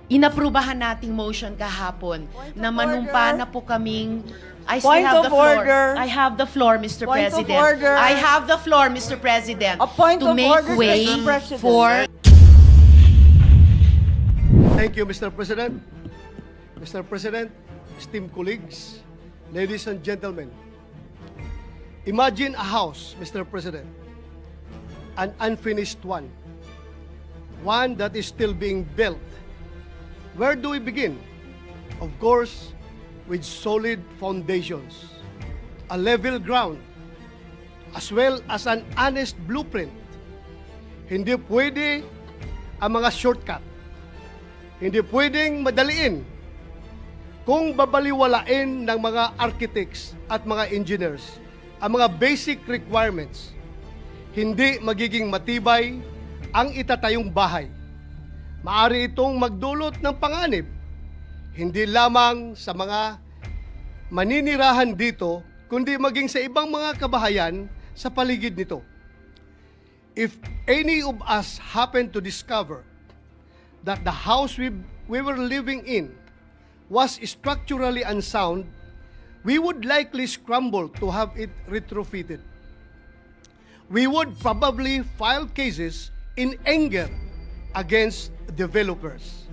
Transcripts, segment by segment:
inaprubahan nating motion kahapon na manumpa na po kaming I still Point have of the floor. order. I have the floor, Mr. Point of President. order. I have the floor, Mr. President. A point to of make order, way Mr. President. for Thank you, Mr. President. Mr. President, esteemed colleagues, ladies and gentlemen. Imagine a house, Mr. President, an unfinished one that is still being built. Where do we begin? Of course, with solid foundations, a level ground, as well as an honest blueprint. Hindi pwede ang mga shortcut. Hindi pwedeng madaliin kung babaliwalain ng mga architects at mga engineers ang mga basic requirements. Hindi magiging matibay ang itatayong bahay. Maari itong magdulot ng panganib, hindi lamang sa mga maninirahan dito, kundi maging sa ibang mga kabahayan sa paligid nito. If any of us happen to discover that the house we were living in was structurally unsound, we would likely scramble to have it retrofitted. We would probably file cases in anger against developers.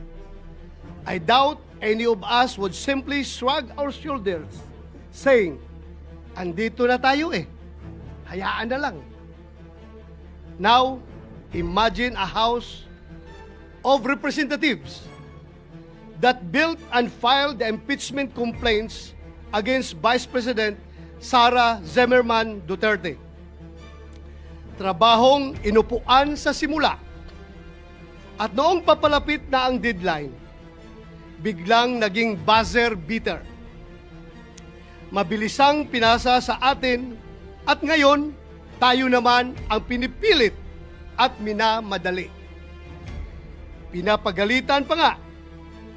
I doubt any of us would simply shrug our shoulders, saying, andito na tayo hayaan na lang. Now, imagine a house of representatives that built and filed the impeachment complaints against Vice President Sara Zimmerman Duterte. Trabahong inupuan sa simula. At noong papalapit na ang deadline, biglang naging buzzer beater. Mabilisang pinasa sa atin at ngayon tayo naman ang pinipilit at minamadali. Pinapagalitan pa nga,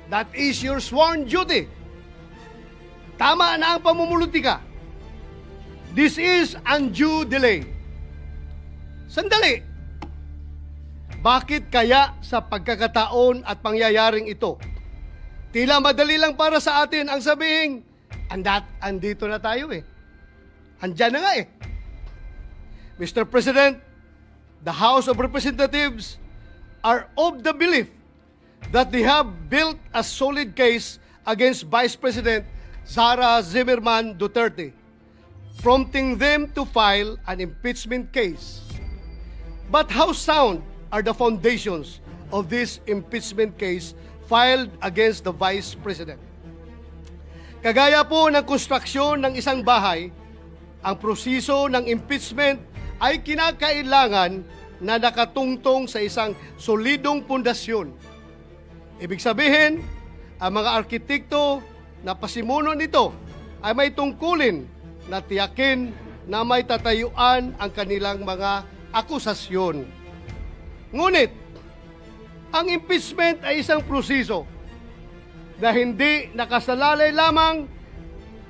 that is your sworn duty. Tama na ang pamumulutika. This is undue delay. Sandali. Bakit kaya sa pagkakataon at pangyayaring ito, tila madali lang para sa atin ang sabihing, andito na tayo Andyan na nga Mr. President, the House of Representatives are of the belief that they have built a solid case against Vice President Sara Zimmerman Duterte, prompting them to file an impeachment case. But how sound are the foundations of this impeachment case filed against the Vice President? Kagaya po ng konstruksyon ng isang bahay, ang proseso ng impeachment ay kinakailangan na nakatungtong sa isang solidong pundasyon. Ibig sabihin, ang mga arkitekto na pasimuno nito ay may tungkulin na tiyakin na may tatayuan ang kanilang mga akusasyon. Ngunit, ang impeachment ay isang proseso na hindi nakasalalay lamang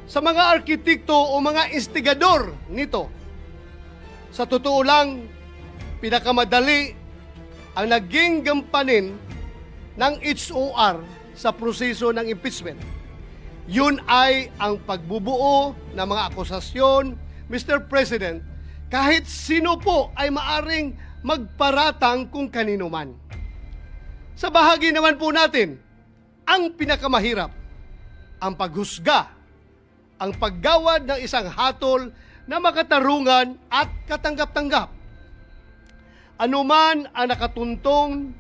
sa mga arkitekto o mga instigador nito. Sa totoo lang, pinakamadali ang naging gampanin ng HOR sa proseso ng impeachment. Yun ay ang pagbubuo ng mga akusasyon, Mr. President, kahit sino po ay maaring magparatang kung kanino man. Sa bahagi naman po natin, ang pinakamahirap, ang paghusga, ang paggawad ng isang hatol na makatarungan at katanggap-tanggap. Anuman ang nakatuntong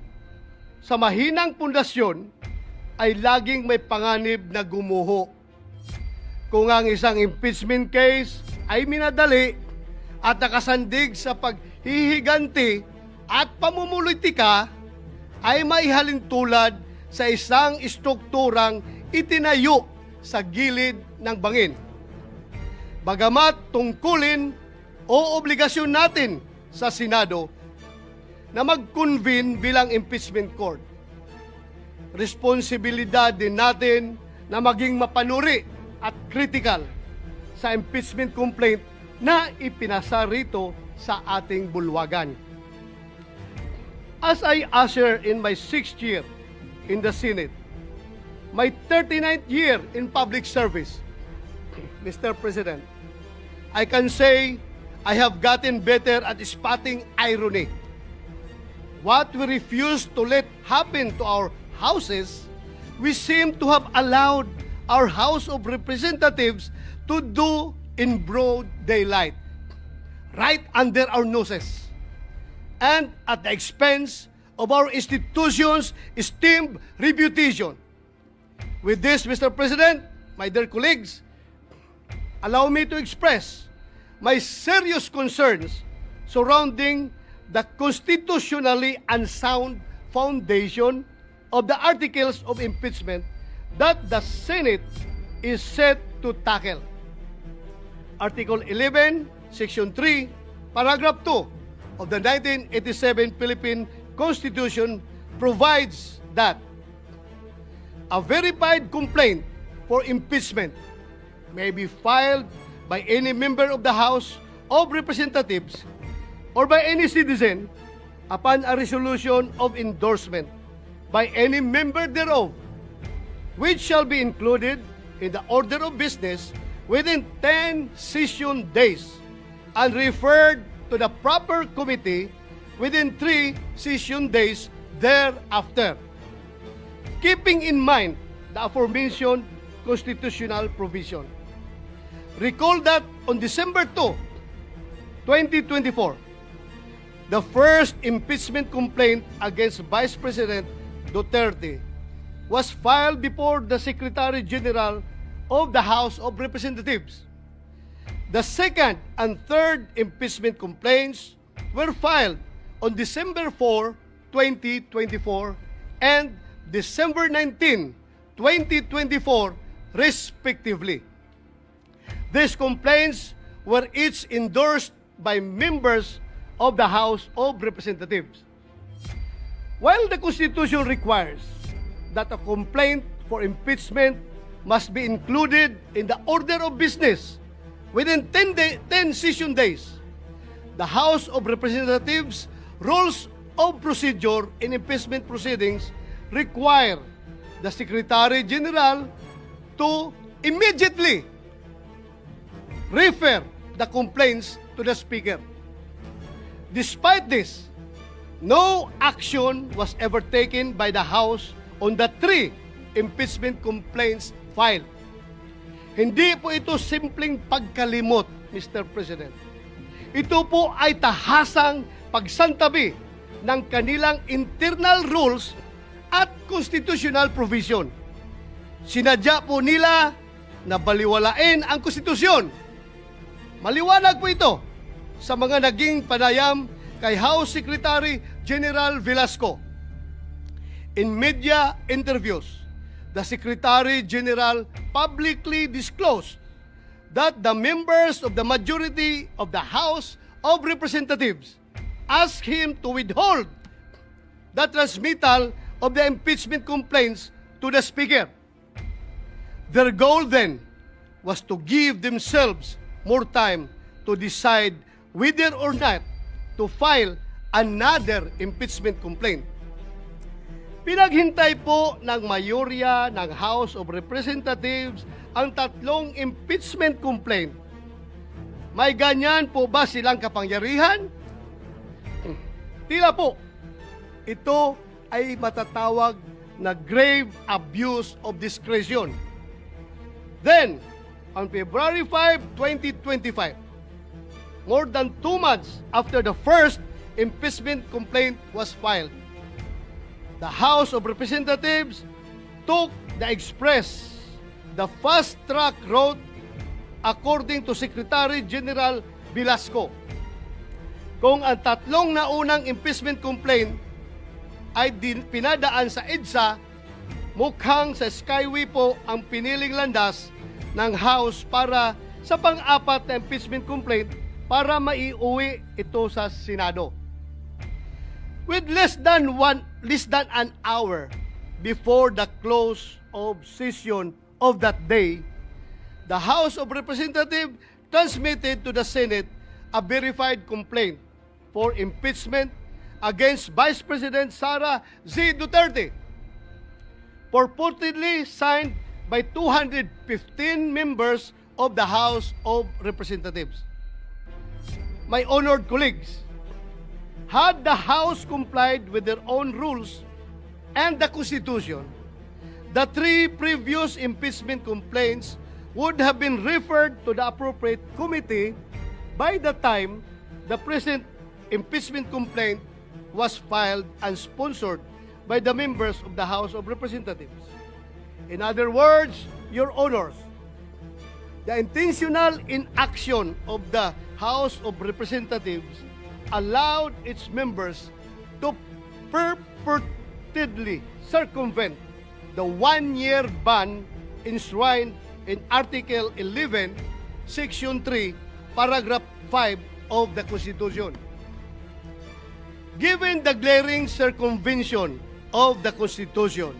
sa mahinang pundasyon ay laging may panganib na gumuho. Kung ang isang impeachment case ay minadali at nakasandig sa paghihiganti at pamumulitika, ay may halintulad sa isang strukturang itinayo sa gilid ng bangin. Bagamat tungkulin o obligasyon natin sa Senado na mag-convene bilang impeachment court, responsibilidad din natin na maging mapanuri at critical sa impeachment complaint na ipinasa rito sa ating bulwagan. As I usher in my 6th year in the Senate. My 39th year in public service, Mr. President, I can say I have gotten better at spotting irony. What we refuse to let happen to our houses, we seem to have allowed our House of Representatives to do in broad daylight, right under our noses, and at the expense of our institution's esteemed reputation. With this, Mr. President, my dear colleagues, allow me to express my serious concerns surrounding the constitutionally unsound foundation of the articles of impeachment that the Senate is set to tackle. Article 11, Section 3, Paragraph 2 of the 1987 Philippine Constitution provides that a verified complaint for impeachment may be filed by any member of the House of Representatives or by any citizen upon a resolution of endorsement by any member thereof, which shall be included in the order of business within 10 session days and referred to the proper committee within 3 session days thereafter, keeping in mind the aforementioned constitutional provision. Recall that on December 2, 2024, the first impeachment complaint against Vice President Duterte was filed before the Secretary General of the House of Representatives. The second and third impeachment complaints were filed on December 4, 2024 and December 19, 2024, respectively. These complaints were each endorsed by members of the House of Representatives. While the Constitution requires that a complaint for impeachment must be included in the order of business within 10 session days, the House of Representatives Rules of Procedure in impeachment proceedings require the Secretary General to immediately refer the complaints to the Speaker. Despite this, no action was ever taken by the House on the 3 impeachment complaints filed. Hindi po ito simpleng pagkalimot, Mr. President. Ito po ay tahasang pagsantabi ng kanilang internal rules at constitutional provision. Sinadya po nila na baliwalain ang konstitusyon. Maliwanag po ito sa mga naging panayam kay House Secretary General Velasco. In media interviews, the Secretary General publicly disclosed that the members of the majority of the House of Representatives asked him to withhold the transmittal of the impeachment complaints to the Speaker. Their goal then was to give themselves more time to decide whether or not to file another impeachment complaint. Pinaghintay po ng mayorya ng House of Representatives ang 3 impeachment complaint. May ganyan po ba silang kapangyarihan? Tila po, ito ay matatawag na grave abuse of discretion. Then, on February 5, 2025, more than 2 months after the first impeachment complaint was filed, the House of Representatives took the fast-track route according to Secretary General Velasco. Kung ang 3 naunang impeachment complaint ay pinadaan sa EDSA, mukhang sa Skyway po ang piniling landas ng House para sa pang-4 na impeachment complaint para maiuwi ito sa Senado. With less than an hour before the close of session of that day, the House of Representatives transmitted to the Senate a verified complaint for impeachment against Vice President Sara Z. Duterte. purportedly signed by 215 members of the House of Representatives. My honored colleagues, had the House complied with their own rules and the Constitution, the 3 previous impeachment complaints would have been referred to the appropriate committee by the time the present impeachment complaint was filed and sponsored by the members of the House of Representatives. In other words, Your Honors, the intentional inaction of the House of Representatives allowed its members to purportedly circumvent the 1-year ban enshrined in Article 11, Section 3, Paragraph 5 of the Constitution. Given the glaring circumvention of the Constitution,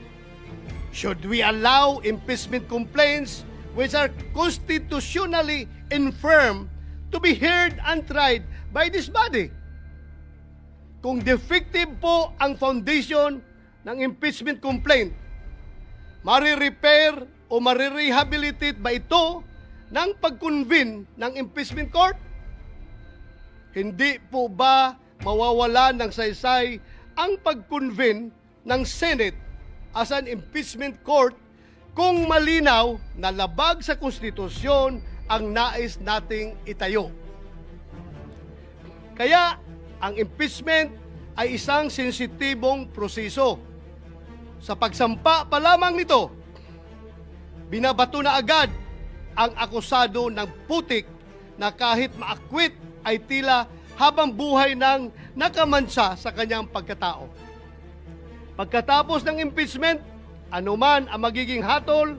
should we allow impeachment complaints which are constitutionally infirm to be heard and tried by this body? Kung defective po ang foundation ng impeachment complaint, marirepair o marirehabilitate ba ito ng pag-convene ng impeachment court? Hindi po ba mawawala ng saysay ang pag-convene ng Senate as an impeachment court kung malinaw na labag sa konstitusyon ang nais nating itayo? Kaya ang impeachment ay isang sensitibong proseso. Sa pagsampa pa lamang nito, binabato na agad ang akusado ng putik na kahit maakwit ay tila habang buhay nang nakamansa sa kanyang pagkatao. Pagkatapos ng impeachment, anuman ang magiging hatol,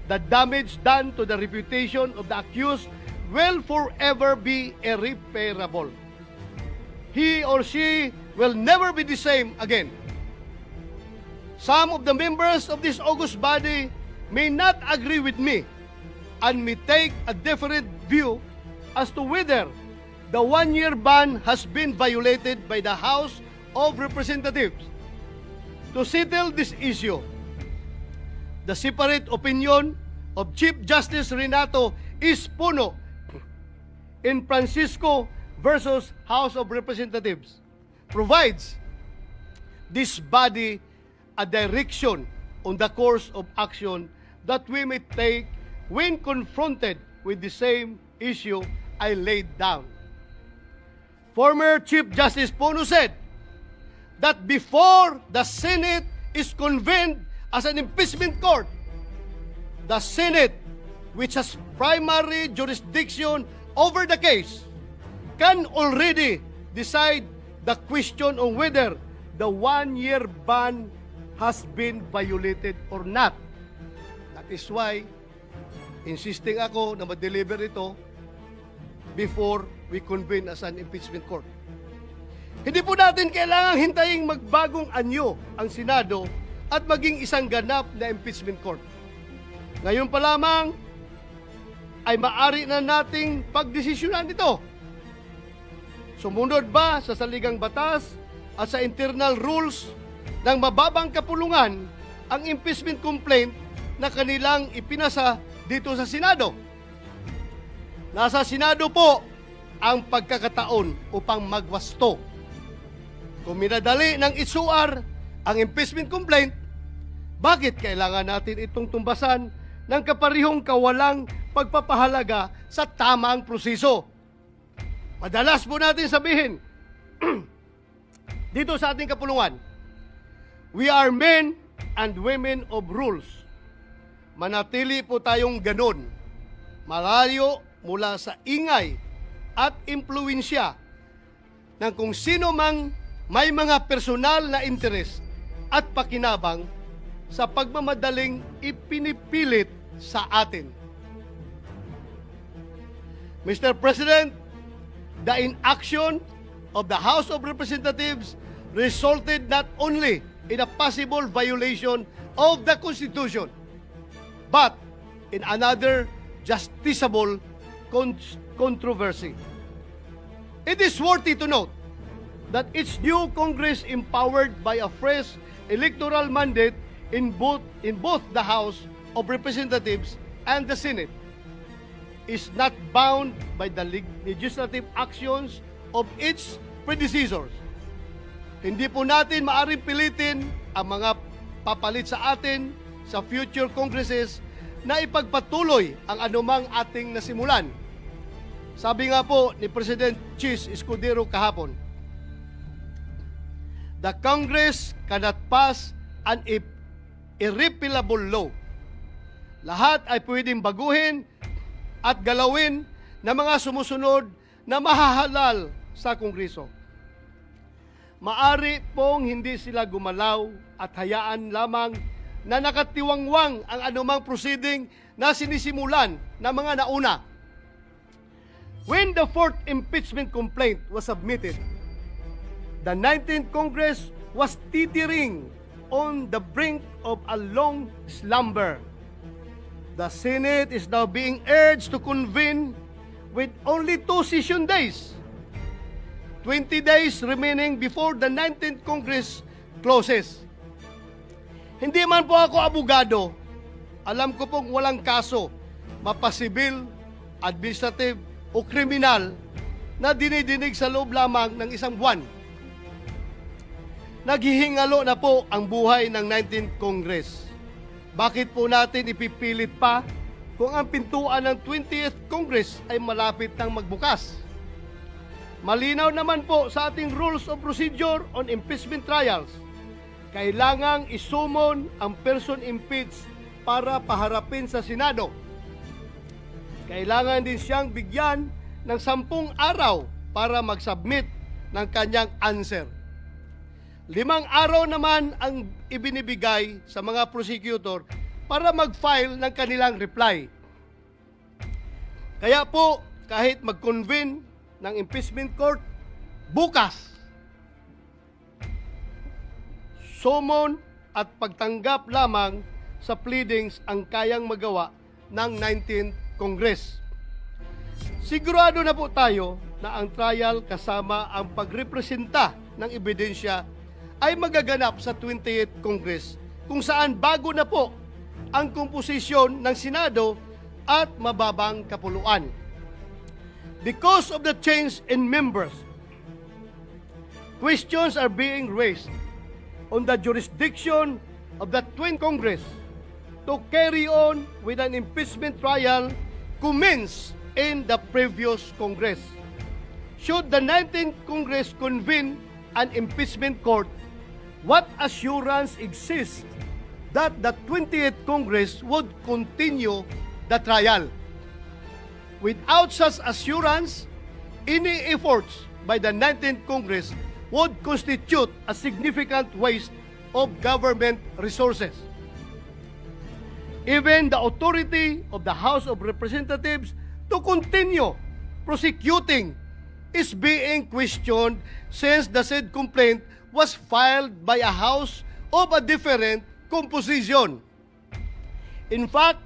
the damage done to the reputation of the accused will forever be irreparable. He or she will never be the same again. Some of the members of this august body may not agree with me and may take a different view as to whether the 1-year ban has been violated by the House of Representatives. To settle this issue, the separate opinion of Chief Justice Renato Espuno in Francisco versus House of Representatives provides this body a direction on the course of action that we may take when confronted with the same issue I laid down. Former Chief Justice Puno said that before the Senate is convened as an impeachment court, the Senate, which has primary jurisdiction over the case, can already decide the question on whether the 1-year ban has been violated or not. That is why insisting ako na ma-deliver ito before we convene as an impeachment court. Hindi po natin kailangang hintaying magbagong anyo ang Senado at maging isang ganap na impeachment court. Ngayon pa lamang ay maaari na nating pagdesisyonan ito. Sumunod ba sa saligang batas at sa internal rules ng mababang kapulungan ang impeachment complaint na kanilang ipinasa dito sa Senado? Nasa Senado po ang pagkakataon upang magwasto. Kung minadali ng isuar ang impeachment complaint, bakit kailangan natin itong tumbasan ng kaparihong kawalang pagpapahalaga sa tamang proseso? Madalas po natin sabihin dito sa ating kapulungan, we are men and women of rules. Manatili po tayong ganun, malayo mula sa ingay at impluensya ng kung sino mang may mga personal na interes at pakinabang sa pagmamadaling ipinipilit sa atin. Mr. President, the inaction of the House of Representatives resulted not only in a possible violation of the Constitution, but in another justiciable controversy. It is worthy to note that each new Congress empowered by a fresh electoral mandate in both the House of Representatives and the Senate is not bound by the legislative actions of its predecessors. Hindi po natin maaring pilitin ang mga papalit sa atin sa future congresses na ipagpatuloy ang anumang ating nasimulan. Sabi nga po ni President Chis Escudero kahapon, the Congress cannot pass an irrepealable law. Lahat ay pwedeng baguhin at galawin ng mga sumusunod na mahahalal sa Kongreso. Maari pong hindi sila gumalaw at hayaan lamang na nakatiwangwang ang anumang proceeding na sinisimulan ng mga nauna. When the fourth impeachment complaint was submitted, the 19th Congress was teetering on the brink of a long slumber. The Senate is now being urged to convene with only 2 session days. 20 days remaining before the 19th Congress closes. Hindi man po ako abogado. Alam ko pong walang kaso, mapasibil, administrative o kriminal na dinidinig sa loob lamang ng isang buwan. Naghihingalo na po ang buhay ng 19th Congress. Bakit po natin ipipilit pa kung ang pintuan ng 20th Congress ay malapit nang magbukas? Malinaw naman po sa ating Rules of Procedure on Impeachment Trials. Kailangang isumon ang person impeached para paharapin sa Senado. Kailangan din siyang bigyan ng 10 araw para mag-submit ng kanyang answer. 5 araw naman ang ibinibigay sa mga prosecutor para mag-file ng kanilang reply. Kaya po, kahit mag-convene ng impeachment court, bukas, summon at pagtanggap lamang sa pleadings ang kayang magawa ng 19th Congress. Sigurado na po tayo na ang trial kasama ang pagrepresenta ng ebidensya ay magaganap sa 20th Congress kung saan bago na po ang komposisyon ng Senado at mababang kapuluan. Because of the change in members, questions are being raised on the jurisdiction of the 20th Congress to carry on with an impeachment trial commenced in the previous Congress. Should the 19th Congress convene an impeachment court, what assurance exists that the 20th Congress would continue the trial? Without such assurance, any efforts by the 19th Congress would constitute a significant waste of government resources. Even the authority of the House of Representatives to continue prosecuting is being questioned since the said complaint was filed by a House of a different composition. In fact,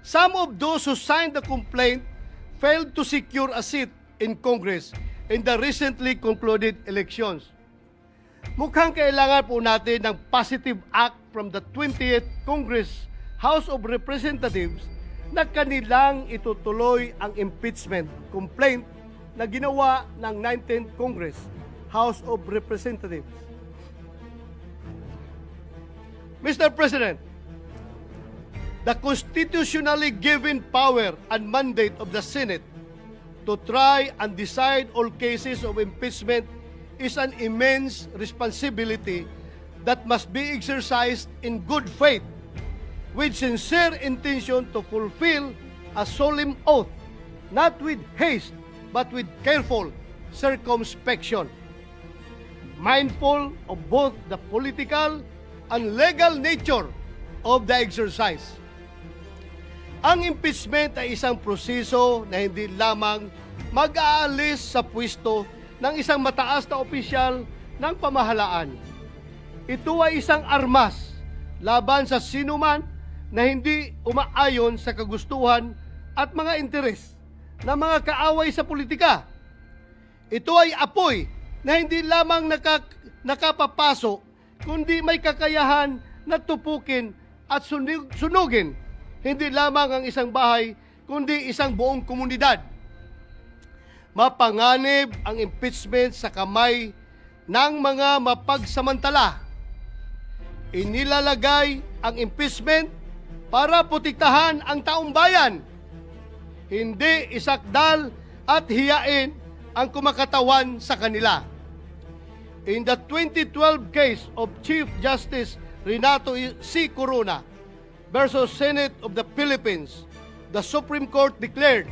some of those who signed the complaint failed to secure a seat in Congress in the recently concluded elections. Mukhang kailangan po natin ng positive act from the 20th Congress House of Representatives na kanilang itutuloy ang impeachment complaint na ginawa ng 19th Congress House of Representatives. Mr. President, the constitutionally given power and mandate of the Senate to try and decide all cases of impeachment is an immense responsibility that must be exercised in good faith with sincere intention to fulfill a solemn oath, not with haste, but with careful circumspection, mindful of both the political and legal nature of the exercise. Ang impeachment ay isang proseso na hindi lamang mag-aalis sa pwesto ng isang mataas na opisyal ng pamahalaan. Ito ay isang armas laban sa sinuman na hindi umaayon sa kagustuhan at mga interes ng mga kaaway sa politika. Ito ay apoy na hindi lamang nakapapasok, kundi may kakayahan na tupukin at sunugin hindi lamang ang isang bahay, kundi isang buong komunidad. Mapanganib ang impeachment sa kamay ng mga mapagsamantala. Inilalagay ang impeachment para protektahan ang taong bayan, hindi isakdal at hiyain ang kumakatawan sa kanila. In the 2012 case of Chief Justice Renato C. Corona versus Senate of the Philippines, the Supreme Court declared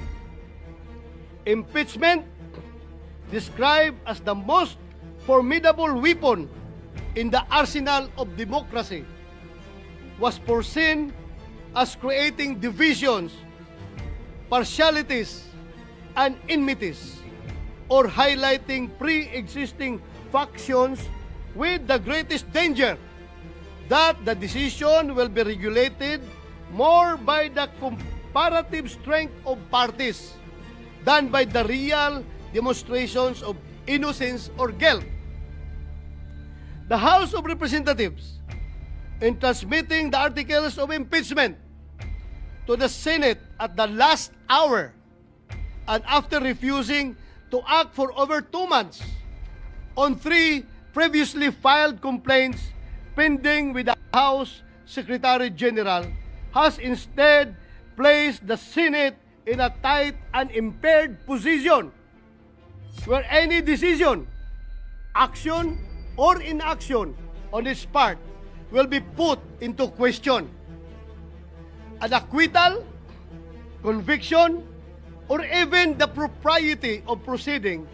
impeachment, described as the most formidable weapon in the arsenal of democracy, was foreseen as creating divisions, partialities, and enmities, or highlighting pre-existing factions, with the greatest danger that the decision will be regulated more by the comparative strength of parties than by the real demonstrations of innocence or guilt. The House of Representatives, in transmitting the articles of impeachment to the Senate at the last hour and after refusing to act for over 2 months on 3 previously filed complaints pending with the House Secretary General, has instead placed the Senate in a tight and impaired position where any decision, action, or inaction on its part will be put into question. An acquittal, conviction, or even the propriety of proceeding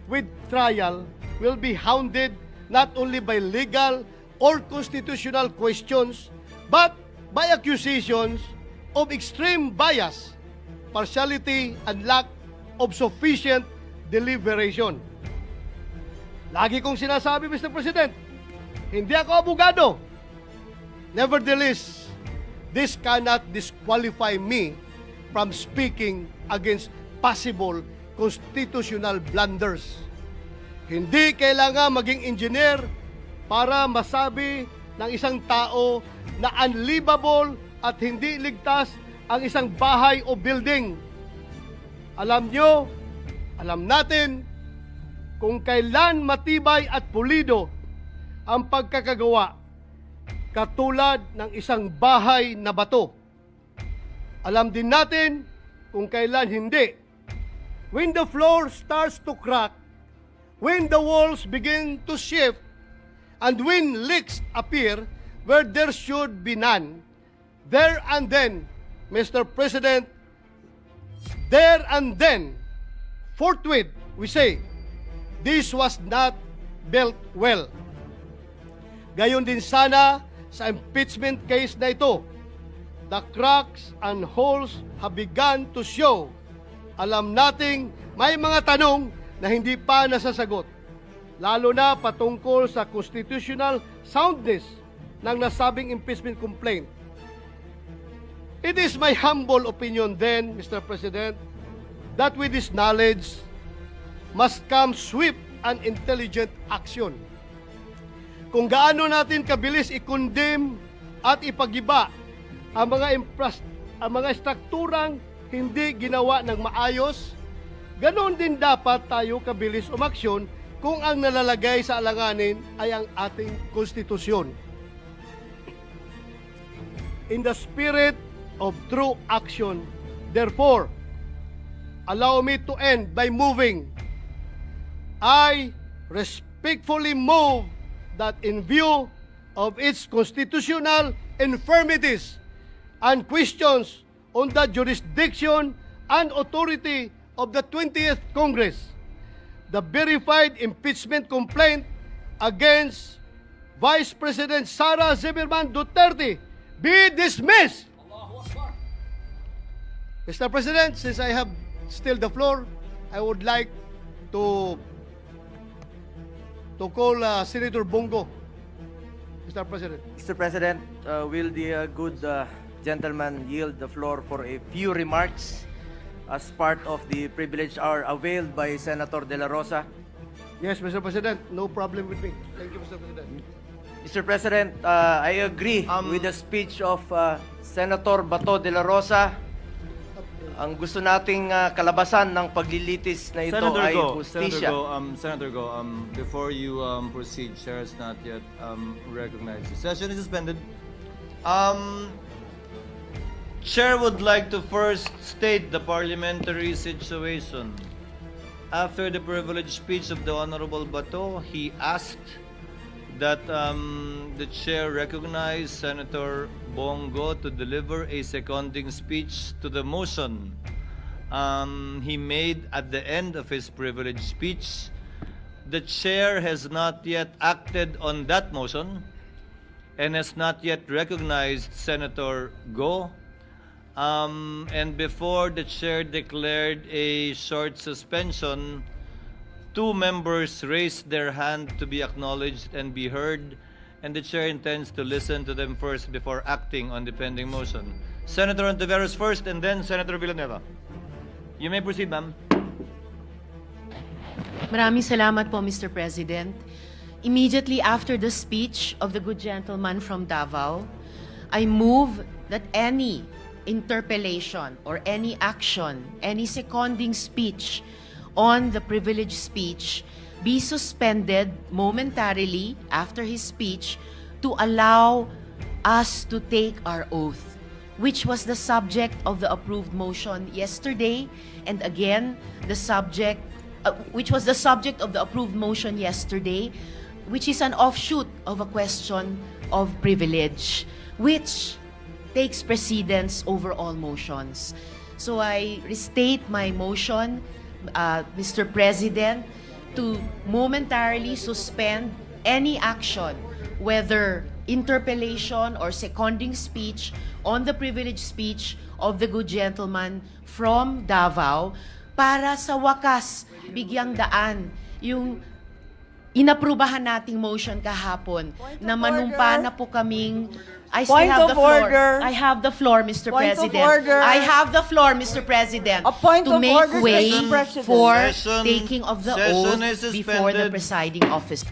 with trial will be hounded not only by legal or constitutional questions, but by accusations of extreme bias, partiality, and lack of sufficient deliberation. Lagi kong sinasabi, Mr. President, hindi ako abogado. Nevertheless, this cannot disqualify me from speaking against possible constitutional blunders. Hindi kailangan maging engineer para masabi ng isang tao na unlivable at hindi ligtas ang isang bahay o building. Alam nyo, alam natin kung kailan matibay at pulido ang pagkakagawa katulad ng isang bahay na bato. Alam din natin kung kailan hindi. When the floor starts to crack, when the walls begin to shift, and when leaks appear where there should be none, there and then, Mr. President, there and then, forthwith, we say, this was not built well. Gayon din sana sa impeachment case na ito. The cracks and holes have begun to show. Alam nating may mga tanong na hindi pa nasasagot, lalo na patungkol sa constitutional soundness ng nasabing impeachment complaint. It is my humble opinion then, Mr. President, that with this knowledge must come swift and intelligent action. Kung gaano natin kabilis i-condemn at ipagiba ang mga strukturang hindi ginawa ng maayos, ganoon din dapat tayo kabilis umaksyon kung ang nalalagay sa alanganin ay ang ating konstitusyon. In the spirit of true action, therefore, allow me to end by moving. I respectfully move that in view of its constitutional infirmities and questions on the jurisdiction and authority of the 20th Congress, the verified impeachment complaint against Vice President Sara Zimmerman Duterte be dismissed. Mr. President, since I have still the floor, I would like to call Senator Bongo. Mr. President. Mr. President, will the good gentleman yield the floor for a few remarks as part of the privilege hour availed by Senator De La Rosa? Yes, Mr. President. No problem with me. Thank you, Mr. President. Mr. President, I agree with the speech of Senator Bato de la Rosa. Ang gusto nating kalabasan ng paglilitis na ito ay hustisya. Senator Go, before you proceed, Chair has not yet recognized. The session is suspended. Chair would like to first state the parliamentary situation. After the privileged speech of the Honorable Bato, he asked that the chair recognize Senator Bongo to deliver a seconding speech to the motion he made at the end of his privileged speech. The chair has not yet acted on that motion and has not yet recognized Senator Go. And before the chair declared a short suspension, two members raised their hand to be acknowledged and be heard, and the chair intends to listen to them first before acting on the pending motion. Senator Ontiveros first, and then Senator Villanueva. You may proceed, ma'am. Maraming salamat po, Mr. President. Immediately after the speech of the good gentleman from Davao, I move that any interpellation or any action, any seconding speech on the privileged speech be suspended momentarily after his speech to allow us to take our oath, which was the subject of the approved motion yesterday, and again, which was the subject of the approved motion yesterday, which is an offshoot of a question of privilege, which takes precedence over all motions. So I restate my motion, Mr. President, to momentarily suspend any action, whether interpellation or seconding speech on the privileged speech of the good gentleman from Davao, para sa wakas bigyang daan yung inaprubahan nating motion kahapon na manumpa na po kaming I still Point have of the floor. order. I have the floor, Mr. Point of President. order. I have the floor, Mr. President. A point to of make order, way Mr. President. for Session- taking of the session oath is before the suspended. presiding officer.